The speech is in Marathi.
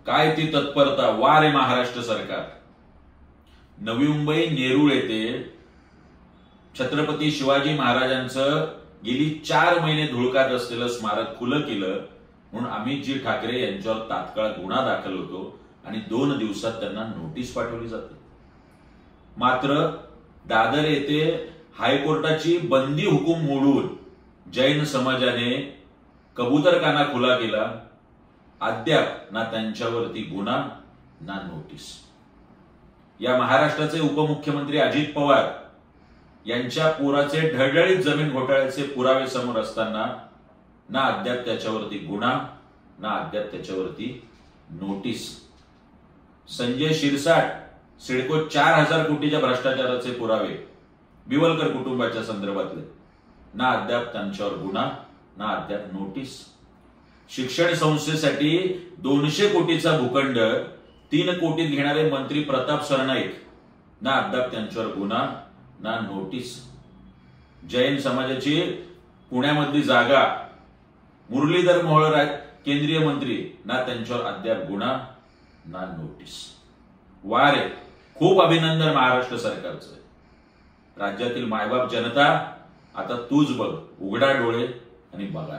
काय ती तत्परता, वा रे महाराष्ट्र सरकार. नवी मुंबई नेरूळ येथे छत्रपती शिवाजी महाराजांचं गेली 4 महिने धुळकात असलेलं स्मारक खुलं केलं म्हणून अमितजी ठाकरे यांच्यावर तात्काळ गुन्हा दाखल होतो आणि 2 दिवसात त्यांना नोटीस पाठवली जाते. मात्र दादर येथे हायकोर्टाची बंदी हुकूम मोडून जैन समाजाने कबूतरखाना खुला केला. अद्याप ना त्यांच्यावरती गुन्हा ना नोटीस. या महाराष्ट्राचे उपमुख्यमंत्री अजित पवार यांच्या पोराचे ढळढळीत जमीन घोटाळ्याचे पुरावे समोर असताना ना अद्याप त्याच्यावरती गुन्हा ना अद्याप त्याच्यावरती नोटीस. संजय शिरसाट सिडको 4000 कोटीच्या भ्रष्टाचाराचे पुरावे बिवलकर कुटुंबाच्या संदर्भातले, ना अद्याप त्यांच्यावर गुन्हा ना अद्याप नोटीस. शिक्षण संस्थेसाठी 200 कोटीचा भूखंड 3 कोटीत घेणारे मंत्री प्रताप सरनाईक, ना अद्याप त्यांच्यावर गुन्हा ना नोटीस. जैन समाजाची पुण्यामधली जागा मुरलीधर मोहोळ केंद्रीय मंत्री, ना त्यांच्यावर अद्याप गुन्हा ना नोटीस. वा रे, खूप अभिनंदन महाराष्ट्र सरकारचं. राज्यातील मायबाप जनता, आता तूच बघ, उघडा डोळे आणि बघा.